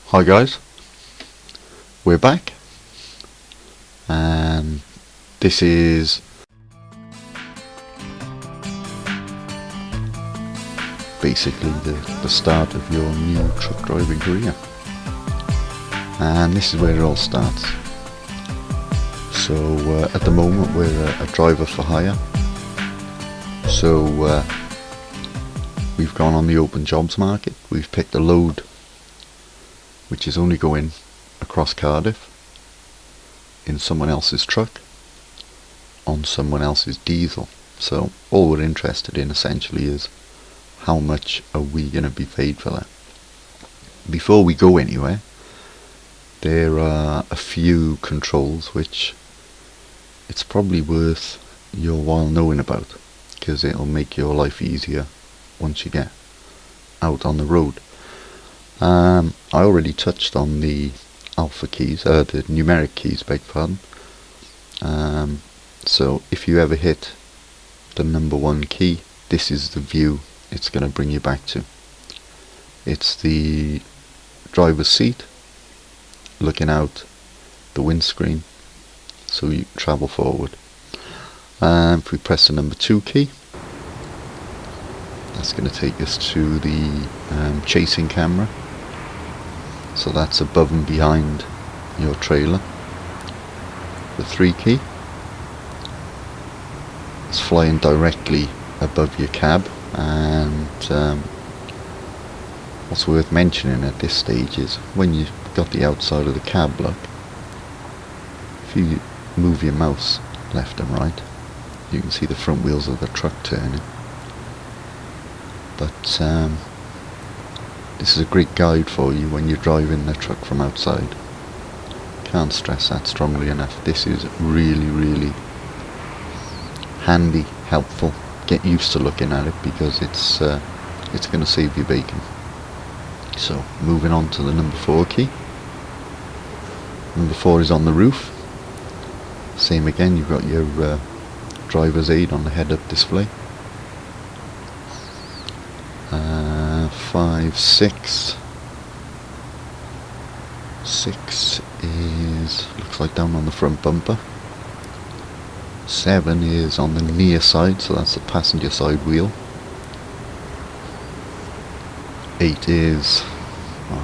Hi guys, we're back, and this is basically the start of your new truck driving career, and this is where it all starts. So at the moment we're a driver for hire, so we've gone on the open jobs market. We've picked a load which is only going across Cardiff in someone else's truck on someone else's diesel. So all we're interested in essentially is how much are we going to be paid for that. Before we go anywhere, there are a few controls which it's probably worth your while knowing about, because it'll make your life easier once you get out on the road. I already touched on the alpha keys, the numeric keys, beg pardon. So if you ever hit the number 1 key, this is the view it's going to bring you back to. It's the driver's seat looking out the windscreen, so you travel forward. If we press the number 2 key, that's going to take us to the chasing camera. So that's above and behind your trailer. The 3 key is flying directly above your cab, and what's worth mentioning at this stage is when you've got the outside of the cab look, if you move your mouse left and right, you can see the front wheels of the truck turning. But this is a great guide for you when you're driving the truck from outside. Can't stress that strongly enough. This is really handy, helpful. Get used to looking at it, because it's going to save you bacon. So moving on to the number 4 key. Number 4 is on the roof. Same again, you've got your driver's aid on the head-up display. 5, 6. 6 is, looks like down on the front bumper. 7 is on the near side, so that's the passenger side wheel. 8 is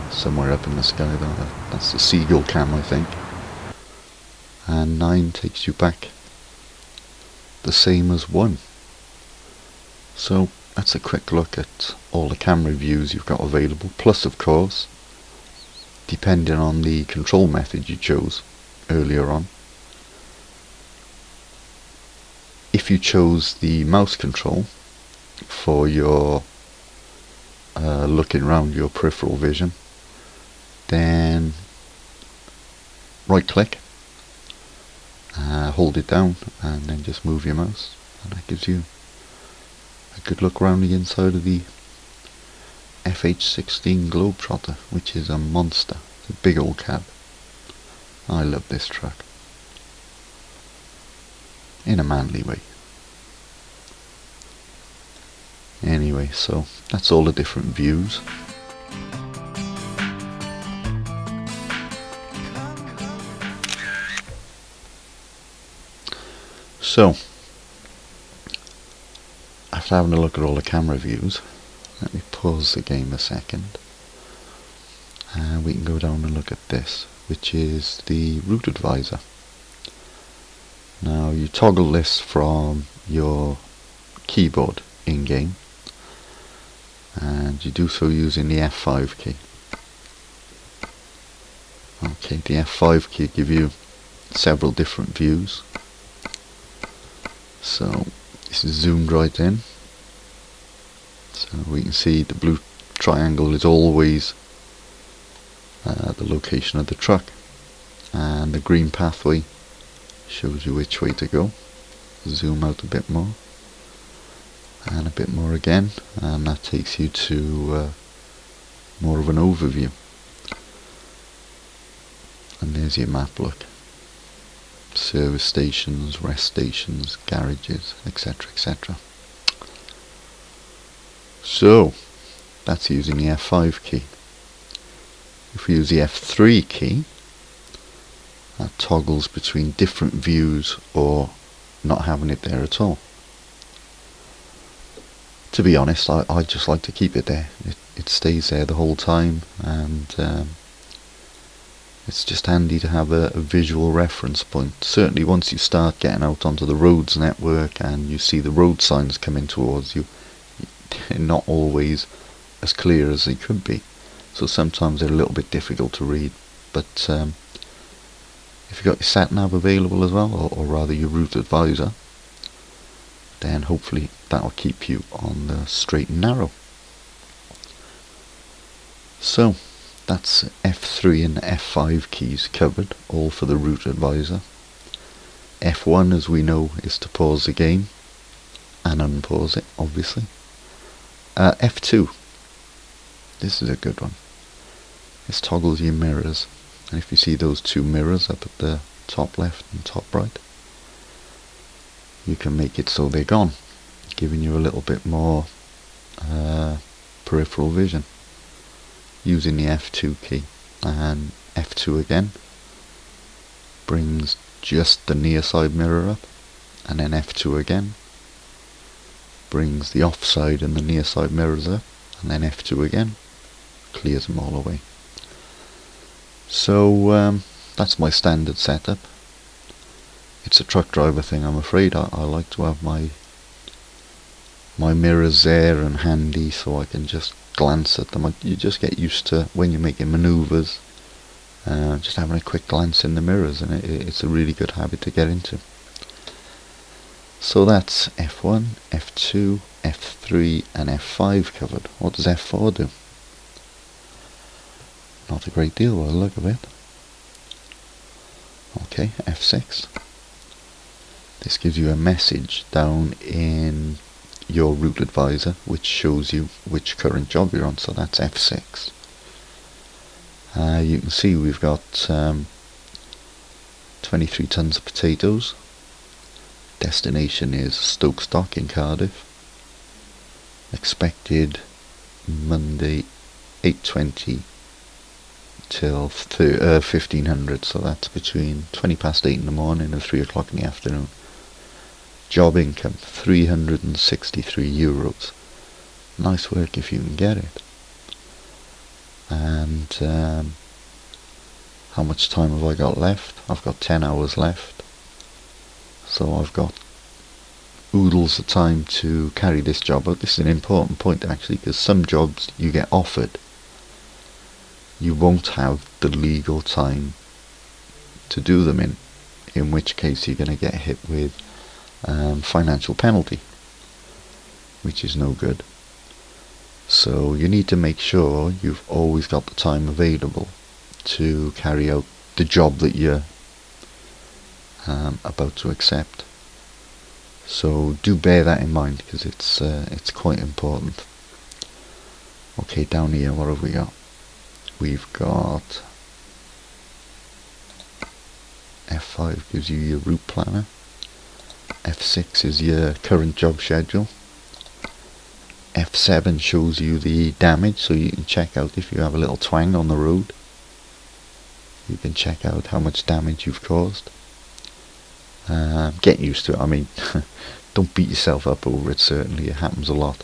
somewhere up in the sky there. That's the seagull cam, I think. And 9 takes you back the same as 1. So that's a quick look at all the camera views you've got available, plus of course, depending on the control method you chose earlier on. If you chose the mouse control for your looking around your peripheral vision, then right click, hold it down, and then just move your mouse, and that gives you a good look around the inside of the FH16 Globetrotter, which is a monster. It's a big old cab. I love this truck, in a manly way. Anyway, so that's all the different views. So after having a look at all the camera views, let me pause the game a second, and we can go down and look at this, which is the route advisor. Now you toggle this from your keyboard in game, and you do so using the F5 key. Okay, the F5 key gives you several different views. So this is zoomed right in, so we can see the blue triangle is always the location of the truck, and the green pathway shows you which way to go. Zoom out a bit more, and a bit more again, and that takes you to more of an overview. And there's your map look. Service stations, rest stations, garages, etc, etc. So that's using the F5 key. If we use the F3 key, that toggles between different views or not having it there at all. To be honest, I just like to keep it there. It stays there the whole time, and it's just handy to have a visual reference point. Certainly once you start getting out onto the roads network and you see the road signs coming towards you, they're not always as clear as they could be. So sometimes they're a little bit difficult to read. But if you've got your sat nav available as well, or rather your route advisor, then hopefully that will keep you on the straight and narrow. So that's F3 and F5 keys covered, all for the route advisor. F1, as we know, is to pause the game and unpause it, obviously. F2, this is a good one. This toggles your mirrors, and if you see those two mirrors up at the top left and top right, you can make it so they're gone, giving you a little bit more peripheral vision using the F2 key. And F2 again brings just the near side mirror up, and then F2 again brings the offside and the near side mirrors up, and then F2 again clears them all away. So that's my standard setup. It's a truck driver thing, I'm afraid. I like to have my mirrors there and handy so I can just glance at them. You just get used to, when you're making manoeuvres, just having a quick glance in the mirrors, and it's a really good habit to get into. So that's F1, F2, F3 and F5 covered. What does F4 do? Not a great deal by the look of it. Okay, F6. This gives you a message down in your route advisor which shows you which current job you're on, so that's F6. You can see we've got 23 tons of potatoes. Destination is Stokestock in Cardiff. Expected Monday 8:20 till 1500, so that's between 20 past 8 in the morning and 3 o'clock in the afternoon. Job income €363. Nice work if you can get it. And how much time have I got left? I've got 10 hours left, so I've got oodles of time to carry this job out. This is an important point actually, because some jobs you get offered, you won't have the legal time to do them in which case you're going to get hit with financial penalty, which is no good. So you need to make sure you've always got the time available to carry out the job that you're about to accept. So do bear that in mind, because it's quite important. Okay, down here, what have we got? We've got F5 gives you your route planner. F6 is your current job schedule. F7 shows you the damage, so you can check out if you have a little twang on the road. You can check out how much damage you've caused. Get used to it. I mean, don't beat yourself up over it, certainly. It happens a lot.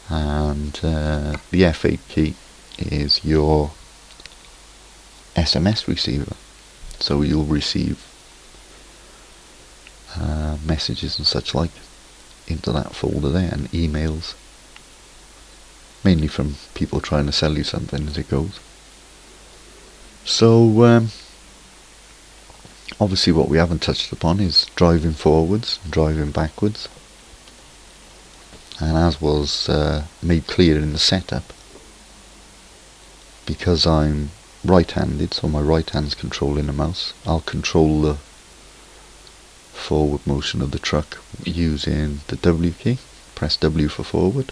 And the F8 key is your SMS receiver. So you'll receive messages and such like into that folder there, and emails, mainly from people trying to sell you something as it goes. So obviously what we haven't touched upon is driving forwards and driving backwards, and as was made clear in the setup, because I'm right-handed, so my right hand's controlling the mouse, I'll control the forward motion of the truck using the W key. Press W for forward.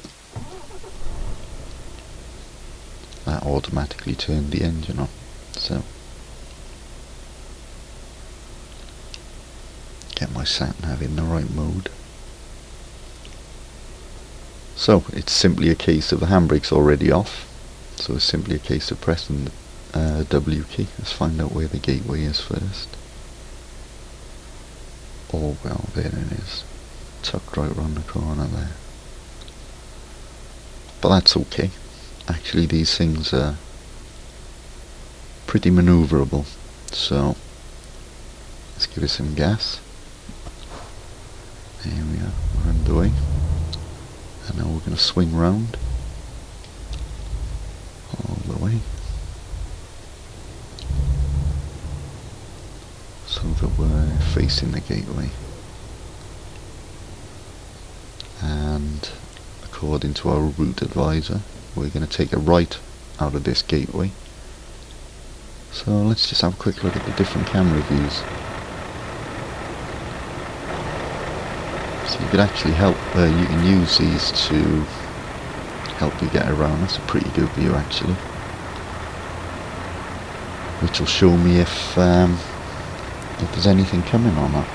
That automatically turned the engine on. So get my sat nav in the right mode. So it's simply a case of the handbrake's already off. So it's simply a case of pressing the W key. Let's find out where the gateway is first. Oh well, there it is, tucked right around the corner there. But that's okay. Actually, these things are pretty manoeuvrable. So let's give it some gas. There we are, we're underway. And now we're going to swing round all the way so that we're facing the gateway. And according to our route advisor, we're going to take a right out of this gateway. So let's just have a quick look at the different camera views. So you could actually you can use these to help you get around. That's a pretty good view actually, which will show me if there's anything coming or not,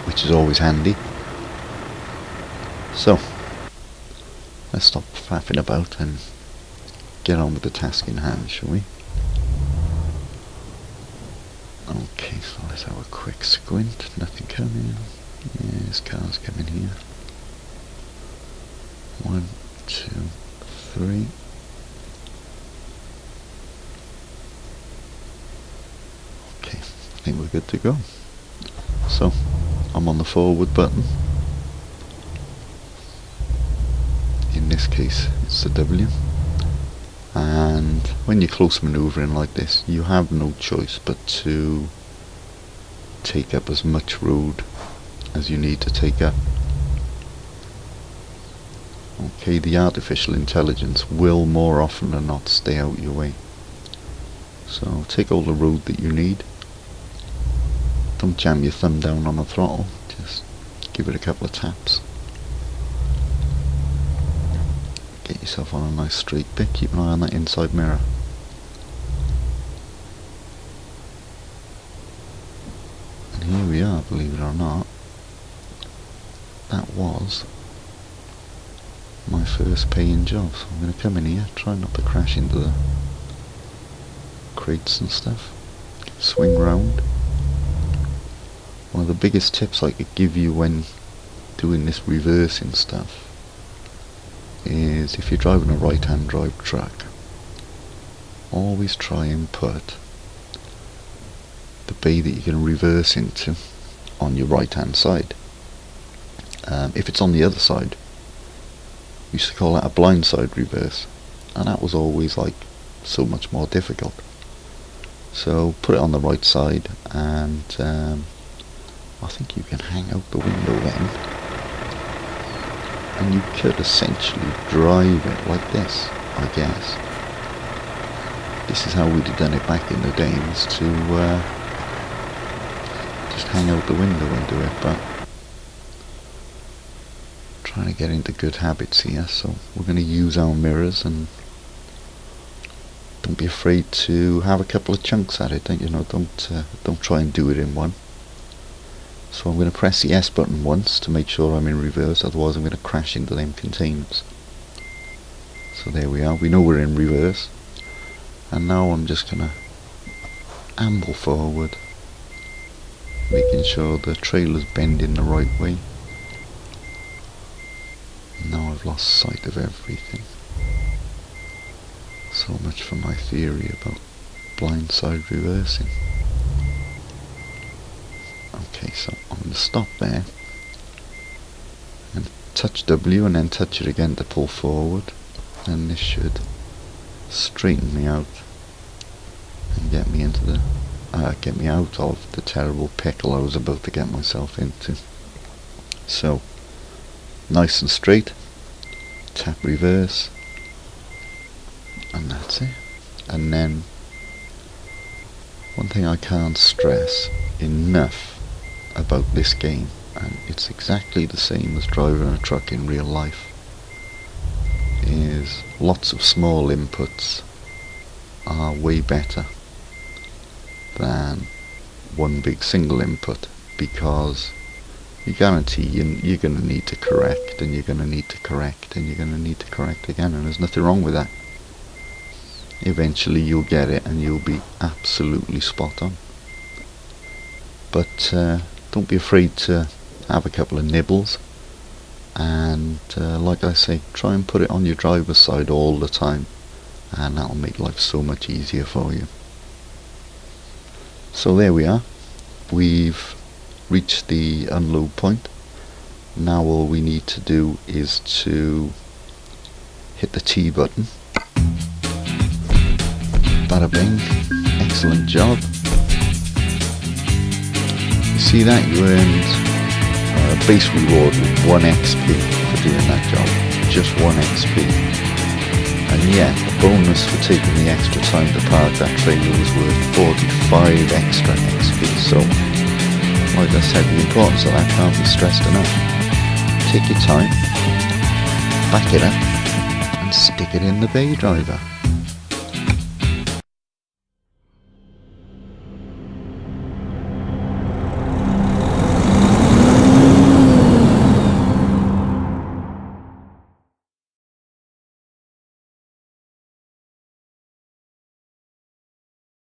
which is always handy. So let's stop faffing about and get on with the task in hand, shall we? Okay, so let's have a quick squint. Nothing coming. Yes, cars coming here. 1, 2, 3. Okay, I think we're good to go. So I'm on the forward button. In this case it's the W, and when you're close manoeuvring like this, you have no choice but to take up as much road as you need to take up. Okay, the artificial intelligence will more often than not stay out your way, so take all the road that you need. Don't jam your thumb down on the throttle, just give it a couple of taps. Get yourself on a nice straight bit. Keep an eye on that inside mirror. And here we are, believe it or not. That was my first paying job. So I'm going to come in here, try not to crash into the crates and stuff. Swing round. One of the biggest tips I could give you when doing this reversing stuff is, if you're driving a right-hand drive truck, always try and put the bay that you can reverse into on your right-hand side. If it's on the other side, we used to call that a blindside reverse, and that was always like so much more difficult. So put it on the right side, and I think you can hang out the window then, and you could essentially drive it like this, I guess. This is how we'd have done it back in the day, was to just hang out the window and do it, but trying to get into good habits here, so we're going to use our mirrors, and don't be afraid to have a couple of chunks at it, don't try and do it in one. So I'm going to press the S button once to make sure I'm in reverse, otherwise I'm going to crash into them containers. So there we are, we know we're in reverse, and now I'm just going to amble forward, making sure the trailer's bending the right way. Now I've lost sight of everything. So much for my theory about blindside reversing. Okay, so I'm going to stop there and touch W and then touch it again to pull forward, and this should straighten me out and get me into the get me out of the terrible pickle I was about to get myself into. So nice and straight, tap reverse, and that's it. And then one thing I can't stress enough about this game, and it's exactly the same as driving a truck in real life, is lots of small inputs are way better than one big single input, because you guarantee you're going to need to correct, and you're going to need to correct, and you're going to need to correct again, and there's nothing wrong with that. Eventually you'll get it and you'll be absolutely spot on. But don't be afraid to have a couple of nibbles, and like I say, try and put it on your driver's side all the time, and that'll make life so much easier for you. So there we are, we've reached the unload point. Now all we need to do is to hit the T button. Bada bing, excellent job. You see that? You earned a base reward with 1 XP for doing that job, just 1 XP. And yeah, a bonus for taking the extra time to park that trailer was worth 45 extra XP. So, like I said, the importance of that can't be stressed enough. Take your time, back it up, and stick it in the bay driver.